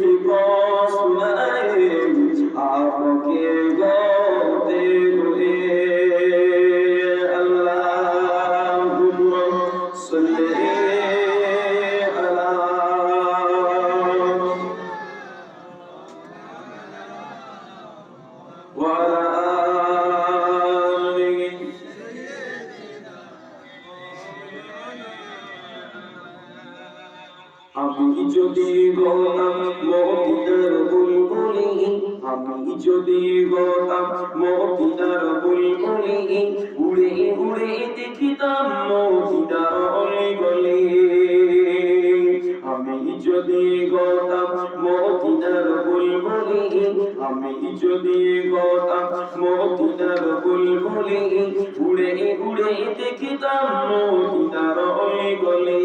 Because मैं आपके होते हुए अल्लाहुम्मा सल्ली अला व আমি যদি হতাম মদিনার বুলবুলি, আমি যদি হতাম মদিনার বুলবুলি, উড়ে উড়ে দেখিতাম মদিনার অলিগলি। আমি যদি হতাম মদিনার বুলবুলি, আমি যদি হতাম মদিনার বুলবুলি, উড়ে উড়ে দেখিতাম মদিনার অলিগলি।